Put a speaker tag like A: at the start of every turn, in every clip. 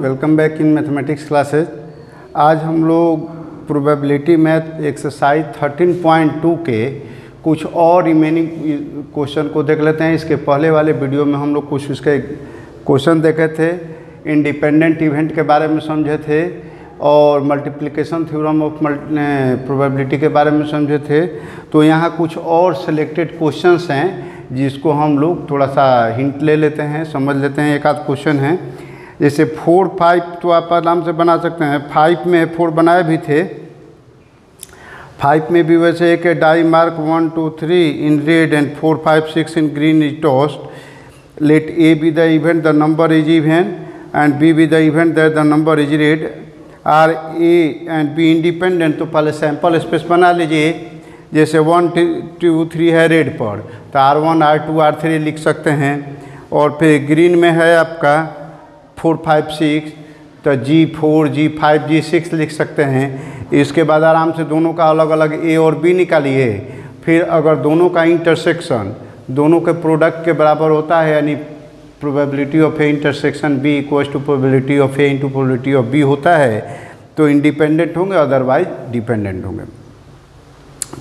A: Welcome back in mathematics classes. आज हम लोग प्रोबेबिलिटी मैथ एक्सरसाइज 13.2 के कुछ और रिमेनिंग क्वेश्चन को देख लेते हैं। इसके पहले वाले वीडियो में हम लोग कुछ उसके क्वेश्चन देखे थे, इंडिपेंडेंट इवेंट के बारे में समझे थे और मल्टीप्लिकेशन थ्योरम ऑफ प्रोबेबिलिटी के बारे में समझे थे। तो यहाँ कुछ और सिलेक्टेड क्वेश्चंस हैं जिसको हम लोग थोड़ा सा हिंट ले लेते हैं, समझ लेते हैं। एक आध क्वेश्चन है जैसे 4, 5 तो आप आराम से बना सकते हैं। 5 में 4 बनाए भी थे। 5 में भी वैसे एक die mark 1, 2, 3 in red and 4, 5, 6 in green is tossed. Let A be the event the number is even and B be the event that the number is red. Are A and B independent. तो पहले sample space बना लीजिए। जैसे 1, 2, 3 है red पर, तो R1, R2, R3 लिख सकते हैं। और फिर ग्रीन में है आपका 4, 5, 6, तो G4, G5, G6 लिख सकते हैं। इसके बाद आराम से दोनों का अलग अलग A और B निकालिए। फिर अगर दोनों का इंटरसेक्शन दोनों के प्रोडक्ट के बराबर होता है, यानी probability of A intersection B equals to probability of A into probability of B होता है, तो इंडिपेंडेंट होंगे, अदरवाइज डिपेंडेंट होंगे।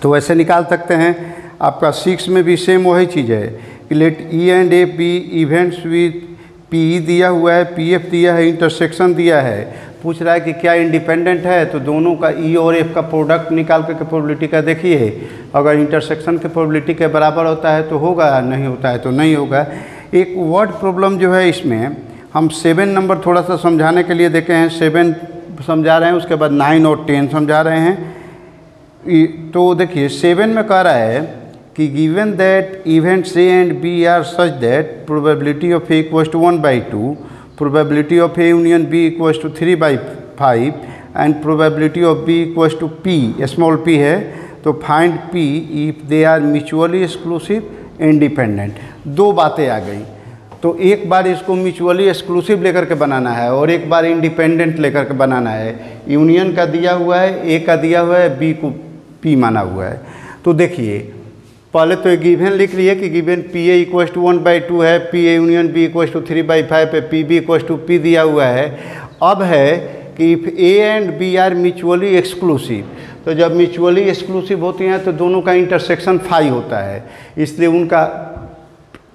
A: तो वैसे निकाल सकते हैं। आपका 6 में भी सेम वही चीज़ है कि let E and F be events with PE दिया हुआ है, PF दिया है, इंटरसेक्शन दिया है। पूछ रहा है कि क्या इंडिपेंडेंट है, तो दोनों का E और F का प्रोडक्ट निकाल करके प्रोबेबिलिटी का देखिए। अगर इंटरसेक्शन के प्रोबेबिलिटी के बराबर होता है तो होगा, नहीं होता है तो नहीं होगा। एक वर्ड प्रॉब्लम जो है इसमें हम 7 नंबर थोड़ा सा समझाने के लिए देखे हैं। 7 समझा रहे हैं, उसके बाद 9 और 10 समझा रहे हैं। तो देखिए 7 में कह रहा है कि given that events A and B are such that probability of A equals to 1/2, probability of A union B equals to 3/5 and probability of B equals to P, small p है, तो find p if they are mutually exclusive independent. दो बातें आ गई। तो एक बार इसको mutually exclusive लेकर के बनाना है और एक बार इंडिपेंडेंट लेकर के बनाना है। यूनियन का दिया हुआ है, ए का दिया हुआ है, बी को पी माना हुआ है। तो देखिए पहले तो गिवन लिख लिए कि given P A equals to 1/2 है, P A union B equals to 3/5 है, P B equals to P दिया हुआ है। अब है कि if A and B are mutually exclusive, तो जब म्यूचुअली एक्सक्लूसिव होती हैं तो दोनों का इंटरसेक्शन 5 होता है, इसलिए उनका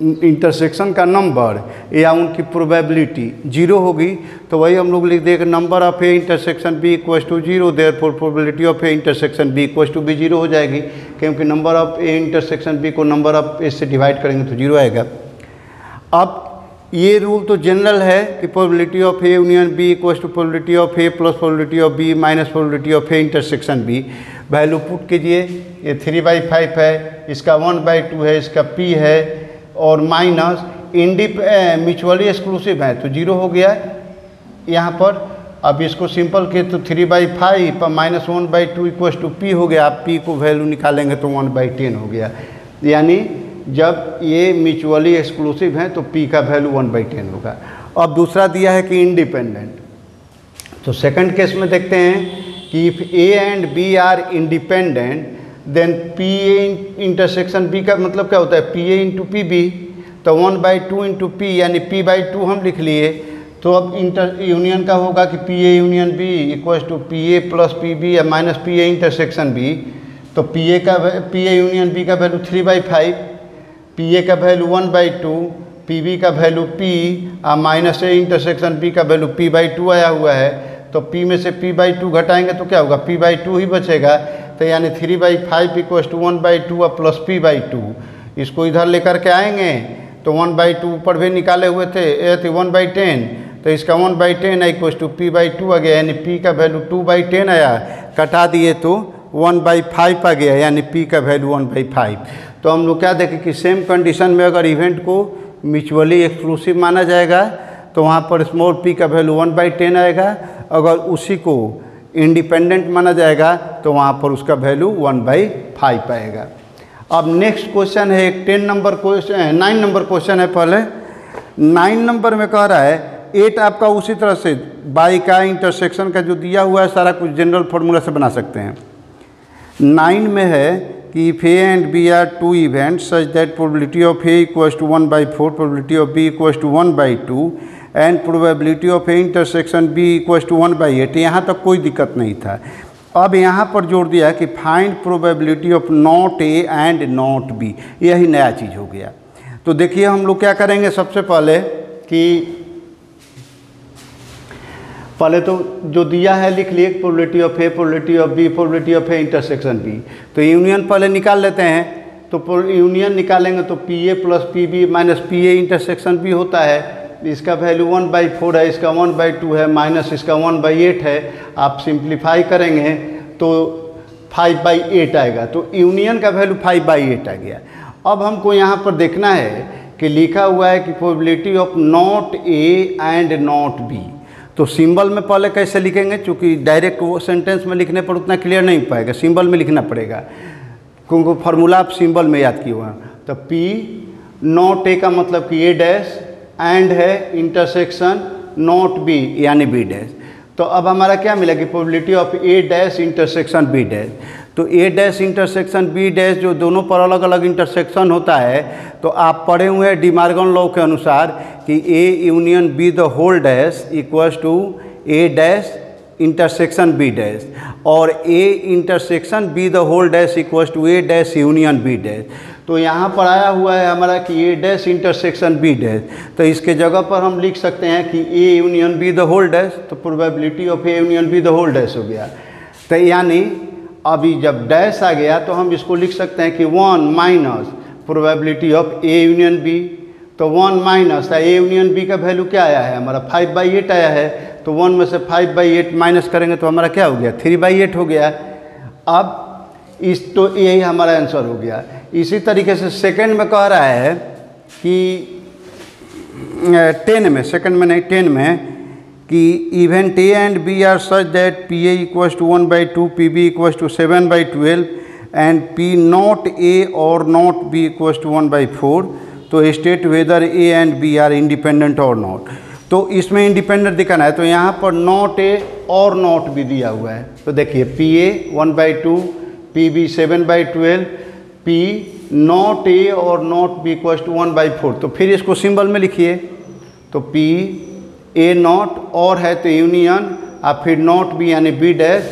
A: इंटरसेक्शन का नंबर या उनकी प्रोबेबिलिटी 0 होगी। तो वही हम लोग लिख देंगे number of A intersection B equals to 0, therefore probability of A intersection B equals to be 0 हो जाएगी, क्योंकि number of A intersection B को नंबर ऑफ ए से डिवाइड करेंगे तो 0 आएगा। अब ये रूल तो जनरल है कि probability of A union B equals to probability of A plus probability of B minus probability of A intersection B. Value put कीजिए। ये 3/5 है, इसका 1/2 है, इसका p है, और माइनस म्यूचुअली एक्सक्लूसिव है तो 0 हो गया यहाँ पर। अब इसको सिंपल किए तो 3/5 पर माइनस 1/2 इक्वल्स टू p हो गया। आप p को वैल्यू निकालेंगे तो 1/10 हो गया। यानी जब ये म्यूचुअली एक्सक्लूसिव हैं तो p का वैल्यू 1/10 होगा। अब दूसरा दिया है कि इंडिपेंडेंट। तो सेकंड केस में देखते हैं कि if a and b are independent then P A intersection B का मतलब क्या होता है, P A into P B. तो 1/2 इंटू पी यानी p/2 हम लिख लिए। तो अब इंटर यूनियन का होगा कि P A union B equals to P A plus P B या minus P A intersection B. तो पी ए यूनियन बी का वैल्यू 3/5, पी ए का वैल्यू 1/2, पी बी का वैल्यू p और माइनस ए इंटरसेक्शन बी का value p/2 आया हुआ है। तो p में से p/2 घटाएंगे तो क्या होगा, p/2 ही बचेगा। तो यानी 3/5 इक्वल्स टू 1/2 और प्लस p/2। इसको इधर लेकर के आएंगे तो 1/2 ऊपर भी निकाले हुए थे, 1/10, तो इसका 1/10 इक्वल्स टू p/2 आ गया, यानी p का वैल्यू 2/10 आया। कटा दिए तो 1/5 आ गया, यानी p का वैल्यू 1/5। तो हम लोग क्या देखें कि सेम कंडीशन में अगर इवेंट को म्यूचुअली एक्सक्लूसिव माना जाएगा तो वहाँ पर स्मॉल p का वैल्यू 1/10 आएगा। अगर उसी को इंडिपेंडेंट माना जाएगा तो वहाँ पर उसका वैल्यू 1/5 आएगा। अब नेक्स्ट क्वेश्चन है एक 9 नंबर क्वेश्चन है। पहले 9 नंबर में कह रहा है 8 आपका उसी तरह से बाई का इंटरसेक्शन का जो दिया हुआ है सारा कुछ जनरल फार्मूला से बना सकते हैं। 9 में है कि if A and B are two events such that probability of A equals to 1/4, probability of B equals to 1/2 and probability of A intersection B equal to 1/8। यहाँ तक कोई दिक्कत नहीं था। अब यहाँ पर जोड़ दिया कि find probability of not A and not be, यही नया चीज़ हो गया। तो देखिए हम लोग क्या करेंगे, सबसे पहले कि पहले तो जो दिया है लिख लिए, probability of A, probability of B, probability of A intersection B. तो यूनियन पहले निकाल लेते हैं। तो यूनियन निकालेंगे तो P A plus P B minus P A intersection B होता है। इसका वैल्यू 1/4 है, इसका 1/2 है, माइनस इसका 1/8 है। आप सिंप्लीफाई करेंगे तो 5/8 आएगा। तो यूनियन का वैल्यू 5/8 आ गया। अब हमको यहाँ पर देखना है कि लिखा हुआ है कि probability of not A and not be. तो सिंबल में पहले कैसे लिखेंगे, चूँकि डायरेक्ट वो सेंटेंस में लिखने पर उतना क्लियर नहीं पाएगा, सिंबल में लिखना पड़ेगा, क्योंकि फार्मूला आप सिंबल में याद किए हुए हैं। तो पी नॉट ए का मतलब कि ए डैश, एंड है इंटरसेक्शन नॉट बी यानी बी डैश। तो अब हमारा क्या मिला कि probability of A dash intersection B dash. तो A dash intersection B dash जो दोनों पर अलग अलग इंटरसेक्शन होता है, तो आप पढ़े हुए हैं डिमार्गन लॉ के अनुसार कि A union B the whole dash equals to A dash intersection B dash, और A intersection B the whole dash equals to A dash union B dash. तो यहाँ पर आया हुआ है हमारा कि A dash intersection B dash, तो इसके जगह पर हम लिख सकते हैं कि A union B the whole dash. तो probability of A union B the whole dash हो गया। तो यानी अभी जब डैश आ गया तो हम इसको लिख सकते हैं कि 1 minus probability of A union B. तो 1 माइनस ए यूनियन बी का वैल्यू क्या आया है हमारा 5/8 आया है। तो 1 में से 5/8 माइनस करेंगे तो हमारा क्या हो गया 3/8 हो गया। अब तो यही हमारा आंसर हो गया। इसी तरीके से सेकंड में कह रहा है कि 10 में, सेकंड में नहीं 10 में, कि event A and B are such that P A equals to 1/2, P B equals to 7/12 and P not A और नॉट बी इक्वल्स टू 1/4। तो state whether A and B are independent और not. तो इसमें independent दिखाना है, तो यहाँ पर नॉट ए और नॉट बी दिया हुआ है। तो देखिए P A 1/2, P B 7/12, P not A और नॉट बी इक्वल्स टू 1/4। तो फिर इसको सिंबल में लिखिए। तो पी ए नॉट और है तो यूनियन, और फिर नॉट बी यानी बी डैश।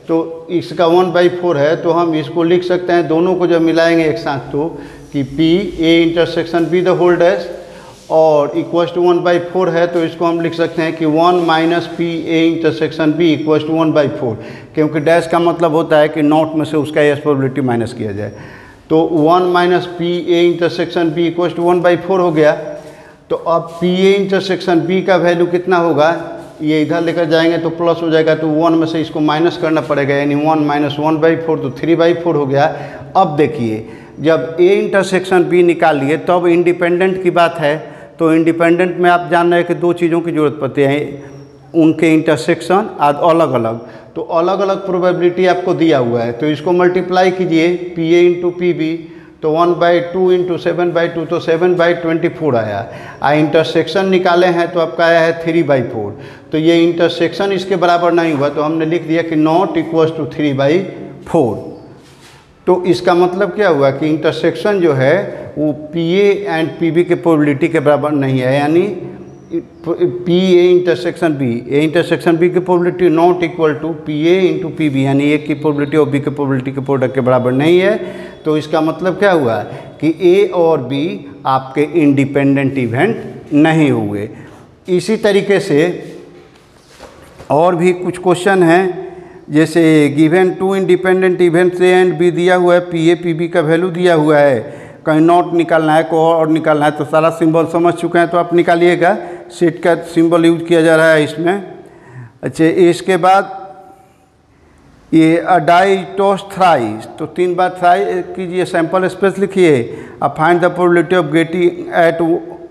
A: तो इसका 1/4 है, तो हम इसको लिख सकते हैं, दोनों को जब मिलाएंगे एक साथ तो कि P A intersection B the whole dash और इक्वल्स टू 1/4 है, तो इसको हम लिख सकते हैं कि 1 minus P A intersection B equals to 1/4, क्योंकि डैश का मतलब होता है कि नॉट में से उसका एस प्रोबेबिलिटी माइनस किया जाए। तो 1 minus P A intersection B equals to 1/4 हो गया। तो अब पी ए इंटरसेक्शन बी का वैल्यू कितना होगा, ये इधर लेकर जाएंगे तो प्लस हो जाएगा, तो 1 में से इसको माइनस करना पड़ेगा, यानी 1 माइनस 1/4 तो 3/4 हो गया। अब देखिए जब ए इंटरसेक्शन बी निकाल लिए तब इंडिपेंडेंट की बात है। तो इंडिपेंडेंट में आप जान रहे हैं कि दो चीज़ों की जरूरत पड़ती है, उनके इंटरसेक्शन अलग अलग। तो अलग अलग प्रोबेबिलिटी आपको दिया हुआ है, तो इसको मल्टीप्लाई कीजिए P A into P B. तो 1/2 इंटू 7/2 तो 7/24 आया। इंटरसेक्शन निकाले हैं तो आपका आया है 3/4। तो ये इंटरसेक्शन इसके बराबर नहीं हुआ, तो हमने लिख दिया कि नॉट इक्वल्स टू 3/4। तो इसका मतलब क्या हुआ कि इंटरसेक्शन जो है वो P A and P B के प्रोबेबिलिटी के बराबर नहीं है, यानी P A intersection B, A intersection B की probability not equal to P A into P B, यानी ए की प्रोबेबिलिटी और बी की प्रोबेबिलिटी के प्रोडक्ट के बराबर नहीं है। तो इसका मतलब क्या हुआ कि ए और बी आपके इंडिपेंडेंट इवेंट नहीं हुए। इसी तरीके से और भी कुछ क्वेश्चन हैं, जैसे given 2 independent events A and B दिया हुआ है, पी ए पी बी का वैल्यू दिया हुआ है, कहीं नॉट निकालना है को और निकालना है, तो सारा सिंबल समझ चुके हैं तो आप निकालिएगा। सेट का सिंबल यूज किया जा रहा है इसमें। अच्छा, इसके बाद ये डाई टॉस थ्राइस, तो 3 बार थ्राई कीजिए, सैंपल स्पेस लिखिए, अब find the probability of getting eight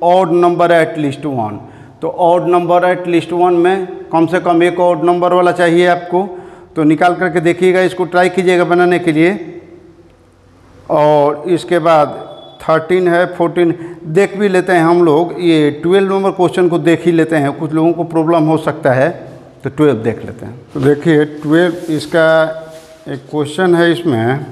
A: odd number at least 1। तो ऑड नंबर एट लीस्ट 1 में कम से कम एक ऑड नंबर वाला चाहिए आपको, तो निकाल करके देखिएगा, इसको ट्राई कीजिएगा बनाने के लिए। और इसके बाद 13 है, 14 देख भी लेते हैं हम लोग, ये 12 नंबर क्वेश्चन को देख ही लेते हैं, कुछ लोगों को प्रॉब्लम हो सकता है, तो 12 देख लेते हैं। तो देखिए 12 इसका एक क्वेश्चन है, इसमें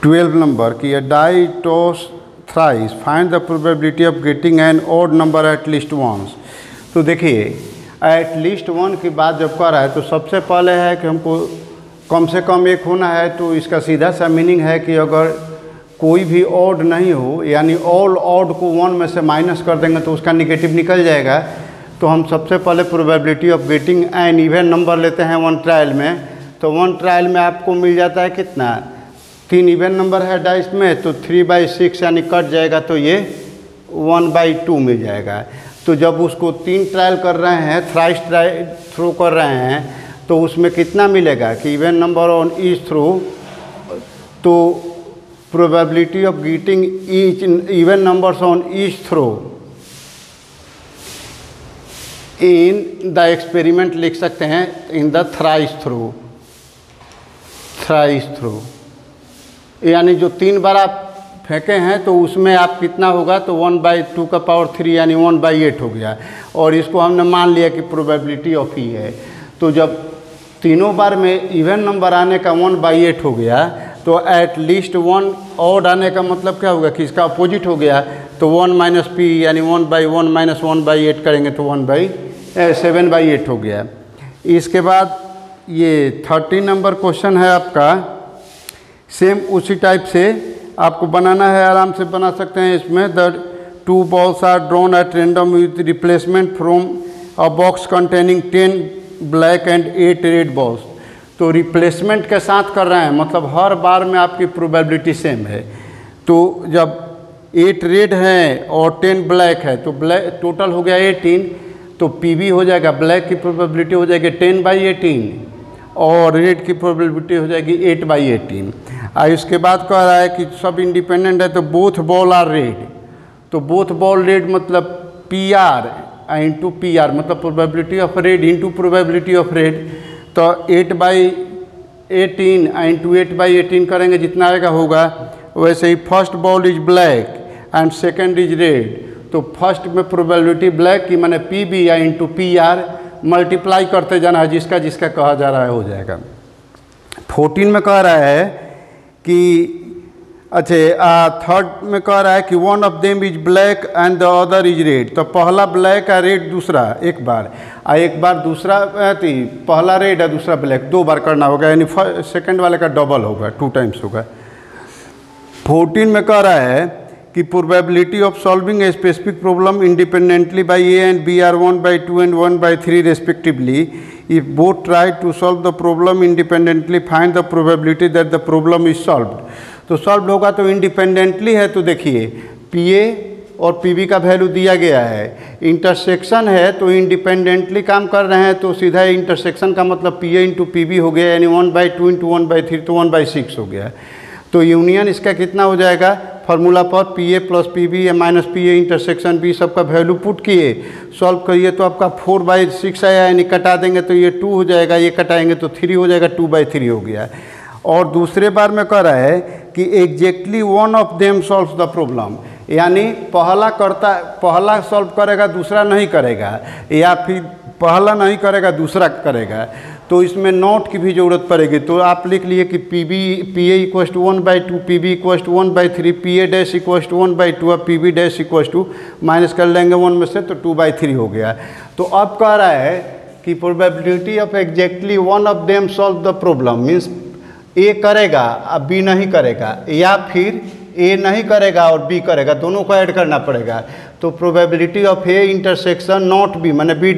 A: 12 नंबर की die toss thrice. Find the probability of getting an odd number at least once. तो देखिए एट लीस्ट वन की बात जब कर रहा है तो सबसे पहले है कि हमको कम से कम एक होना है, तो इसका सीधा सा मीनिंग है कि अगर कोई भी ऑड नहीं हो, यानी ऑल ऑड को वन में से माइनस कर देंगे तो उसका निगेटिव निकल जाएगा। तो हम सबसे पहले probability of getting an even number लेते हैं वन ट्रायल में। तो वन ट्रायल में आपको मिल जाता है कितना, 3 इवन नंबर है डाइस में, तो 3/6 यानी कट जाएगा तो ये 1/2 मिल जाएगा। तो जब उसको 3 ट्रायल कर रहे हैं, थ्राइस ट्रायल थ्रो कर रहे हैं, तो उसमें कितना मिलेगा कि even number on each throw, तो probability of getting each even numbers on each throw in the experiment लिख सकते हैं इन द थ्राइस थ्रो, यानी जो 3 बार आप फेंके हैं तो उसमें आप कितना होगा, तो 1/2 का पावर 3 यानी 1/8 हो गया। और इसको हमने मान लिया कि प्रोबेबिलिटी ऑफ ई है। तो जब तीनों बार में इवन नंबर आने का 1/8 हो गया, तो एट लीस्ट 1 ऑड आने का मतलब क्या होगा कि इसका अपोजिट हो गया। तो 1 - p यानी 1/1 - 1/8 करेंगे तो 7/8 हो गया। इसके बाद ये 30 नंबर क्वेश्चन है आपका, सेम उसी टाइप से आपको बनाना है, आराम से बना सकते हैं। इसमें the 2 balls are drawn at random with replacement from a box containing 10 black and 8 red balls. तो रिप्लेसमेंट के साथ कर रहे हैं, मतलब हर बार में आपकी प्रोबेबिलिटी सेम है। तो जब 8 रेड हैं और 10 ब्लैक है तो ब्लैक टोटल हो गया 18, तो पीबी हो जाएगा, ब्लैक की प्रोबेबिलिटी हो जाएगी 10/18 और रेड की प्रोबेबिलिटी हो जाएगी 8/18। और इसके बाद कह रहा है कि सब इंडिपेंडेंट है, तो बोथ बॉल आर रेड। तो बोथ बॉल रेड मतलब PR इंटू PR, मतलब probability of red into probability of red. तो 8/18 इंटू 8/18 करेंगे, जितना आएगा होगा। वैसे ही first ball is black and second is red, तो फर्स्ट में प्रोबेबिलिटी ब्लैक की मैंने PB या इंटू PR मल्टीप्लाई करते जाना है, जिसका जिसका कहा जा रहा है हो जाएगा। 14 में कह रहा है कि अच्छा थर्ड में कह रहा है कि one of them is black and the other is red. तो पहला ब्लैक है, रेड दूसरा एक बार, और एक बार दूसरा पहला रेड है दूसरा ब्लैक, 2 बार करना होगा, यानी सेकंड वाले का डबल होगा, 2 टाइम्स होगा। 14 में कह रहा है कि probability of solving a specific problem independently by A and B are 1/2 and 1/3 respectively. If both try to solve the problem independently find the probability that the problem is solved. तो solve होगा तो independently है, तो देखिए PA और PB का value दिया गया है। इंटरसेक्शन है तो इंडिपेंडेंटली काम कर रहे हैं, तो सीधा इंटरसेक्शन का मतलब PA इंटू PB हो गया, यानी 1/2 इंटू 1/3 तो 1/6 हो गया। तो यूनियन इसका कितना हो जाएगा, फार्मूला पर PA + PB या -PA इंटरसेक्शन B सबका वैल्यू पुट किए, सॉल्व करिए तो आपका 4/6 आया, यानी कटा देंगे तो ये 2 हो जाएगा, ये कटाएंगे तो 3 हो जाएगा, 2/3 हो गया। और दूसरे बार में कह रहा है कि exactly one of them solves the problem, यानी पहला सॉल्व करेगा दूसरा नहीं करेगा, या फिर पहला नहीं करेगा दूसरा करेगा। तो इसमें नोट की भी ज़रूरत पड़ेगी। तो आप लिख लिए कि PA = 1/2, PB = 1/3, PA' = 1/2 और PB' माइनस कर लेंगे 1 में से, तो 2/3 हो गया। तो अब कह रहा है कि probability of exactly one of them solve the problem means A करेगा अब B नहीं करेगा, या फिर A नहीं करेगा और B करेगा, दोनों को ऐड करना पड़ेगा। तो probability of A intersection not B माने B'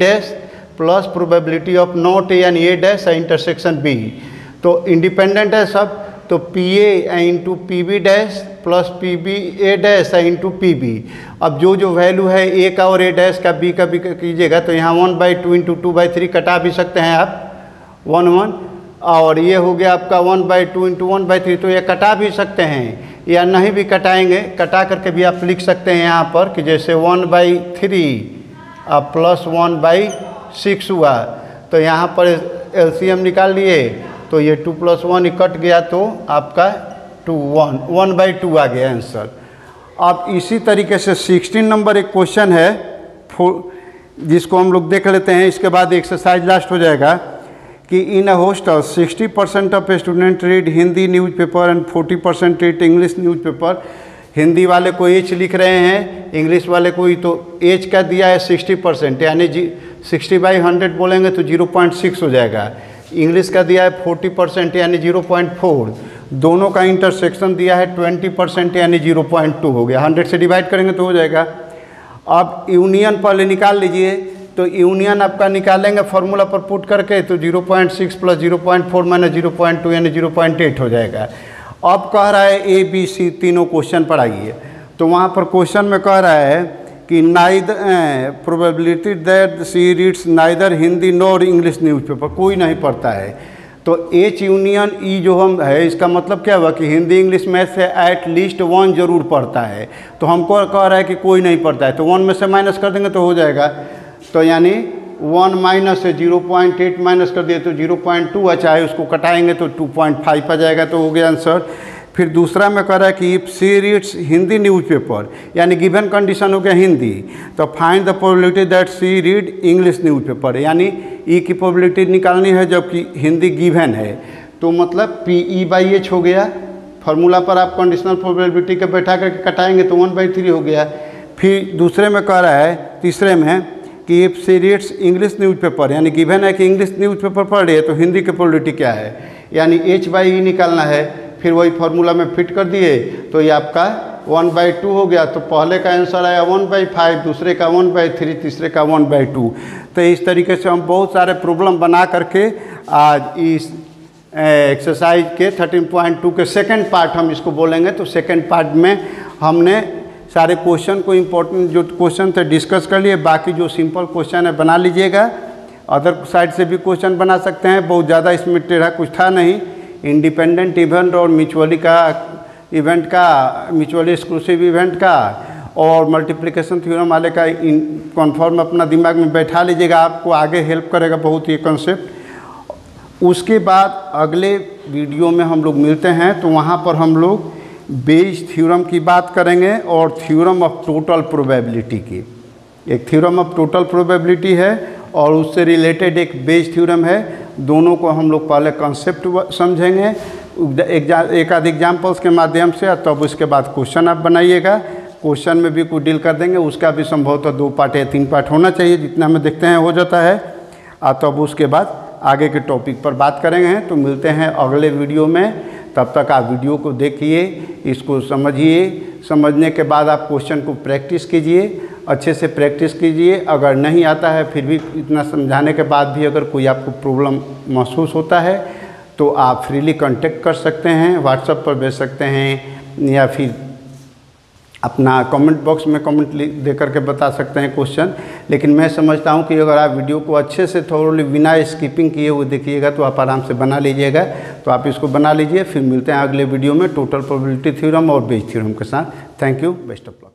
A: plus probability of not A यानी A' इंटरसेक्शन B। तो इंडिपेंडेंट है सब, तो PA into PB' plus PB A' into PB। अब जो वैल्यू है A का और A' का B का भी कीजिएगा, तो यहाँ 1/2 इंटू 2/3 कटा भी सकते हैं आप 1/1, और ये हो गया आपका 1/2 इंटू 1/3, तो ये कटा भी सकते हैं, या नहीं भी कटाएंगे, कटा करके भी आप लिख सकते हैं यहाँ पर कि जैसे 1/3 प्लस 1/6 हुआ। तो यहाँ पर LCM निकाल लिए, तो ये 2 + 1 कट गया, तो आपका 1/2 आ गया आंसर। अब इसी तरीके से 16 नंबर एक क्वेश्चन है जिसको हम लोग देख लेते हैं, इसके बाद एक्सरसाइज लास्ट हो जाएगा कि in a hostel 60% of student read Hindi newspaper and 40% read English newspaper. Hindi वाले को एच लिख रहे हैं, इंग्लिश वाले को ही, तो एच का दिया है 60%, यानी 60/100 बोलेंगे तो 0.6 हो जाएगा। इंग्लिश का दिया है 40% यानी 0.4, दोनों का इंटरसेक्शन दिया है 20% यानी 0.2 हो गया। 100 से डिवाइड करेंगे तो हो जाएगा। अब यूनियन पहले निकाल लीजिए, तो यूनियन आपका निकालेंगे फार्मूला पर पुट करके, तो 0.6 प्लस 0.4 माइनस 0.2 यानी 0.8 हो जाएगा। अब कह रहा है ए बी सी तीनों क्वेश्चन पढ़ाइए, तो वहाँ पर क्वेश्चन में कह रहा है कि neither probability that she reads neither Hindi nor English newspaper, कोई नहीं पढ़ता है। तो एच यूनियन ई जो हम है, इसका मतलब क्या हुआ कि हिंदी इंग्लिश मैथ से एट लीस्ट 1 जरूर पढ़ता है। तो हमको कह रहा है कि कोई नहीं पढ़ता है, तो 1 में से माइनस कर देंगे तो हो जाएगा। तो यानी 1 माइनस से 0.8 माइनस कर दिए तो 0.2, चाहे उसको कटाएंगे तो 2.5 आ जाएगा, तो हो गया आंसर। फिर दूसरा में कह रहा है कि if she reads Hindi newspaper, यानी गिवन कंडीशन हो गया हिंदी, तो find the probability that she read English newspaper, यानी ई की प्रोबेबिलिटी निकालनी है जबकि हिंदी गिवन है, तो मतलब PE/H हो गया। फार्मूला पर आप कंडीशनल प्रोबेबिलिटी के बैठा करके कटाएंगे तो 1/3 हो गया। फिर दूसरे में कह रहा है, तीसरे में कि if she reads English newspaper, यानी गिवन है कि इंग्लिश न्यूज़पेपर पढ़ रही है तो हिंदी की प्रोबेबिलिटी क्या है, यानी H/E निकालना है। फिर वही फार्मूला में फिट कर दिए तो ये आपका 1/2 हो गया। तो पहले का आंसर आया 1/5, दूसरे का 1/3, तीसरे का 1/2। तो इस तरीके से हम बहुत सारे प्रॉब्लम बना करके आज इस एक्सरसाइज के 13.2 के सेकंड पार्ट हम इसको बोलेंगे। तो सेकंड पार्ट में हमने सारे क्वेश्चन को, इम्पोर्टेंट जो क्वेश्चन थे डिस्कस कर लिए, बाकी जो सिंपल क्वेश्चन है बना लीजिएगा। अदर साइड से भी क्वेश्चन बना सकते हैं, बहुत ज़्यादा इसमें टेढ़ा कुछ था नहीं। इंडिपेंडेंट इवेंट और म्यूचुअली का इवेंट का, म्यूचुअली एक्सक्लूसिव इवेंट का और मल्टीप्लिकेशन थ्योरम वाले का कन्फर्म अपना दिमाग में बैठा लीजिएगा, आपको आगे हेल्प करेगा बहुत ये कंसेप्ट। उसके बाद अगले वीडियो में हम लोग मिलते हैं, तो वहाँ पर हम लोग बेज थ्योरम की बात करेंगे और थ्योरम ऑफ टोटल प्रोबेबिलिटी की। एक थ्योरम ऑफ टोटल प्रोबेबिलिटी है और उससे रिलेटेड एक बेज थ्योरम है। दोनों को हम लोग पहले कॉन्सेप्ट समझेंगे एक आध एग्जाम्पल्स के माध्यम से, तब उसके बाद क्वेश्चन आप बनाइएगा। क्वेश्चन में भी कुछ डील कर देंगे, उसका भी संभवतः 2 पार्ट या 3 पार्ट होना चाहिए, जितना में देखते हैं हो जाता है। तब उसके बाद आगे के टॉपिक पर बात करेंगे। तो मिलते हैं अगले वीडियो में, तब तक आप वीडियो को देखिए, इसको समझिए। समझने के बाद आप क्वेश्चन को प्रैक्टिस कीजिए, अच्छे से प्रैक्टिस कीजिए। अगर नहीं आता है फिर भी इतना समझाने के बाद भी अगर कोई आपको प्रॉब्लम महसूस होता है तो आप फ्रीली कांटेक्ट कर सकते हैं, व्हाट्सएप पर भेज सकते हैं या फिर अपना कमेंट बॉक्स में कमेंट दे करके बता सकते हैं क्वेश्चन। लेकिन मैं समझता हूं कि अगर आप वीडियो को अच्छे से थोड़ी बिना स्किपिंग किए हुए देखिएगा तो आप आराम से बना लीजिएगा। तो आप इसको बना लीजिए। फिर मिलते हैं अगले वीडियो में टोटल प्रोबेबिलिटी थ्योरम और बेज थ्योरम के साथ। Thank you, best of luck.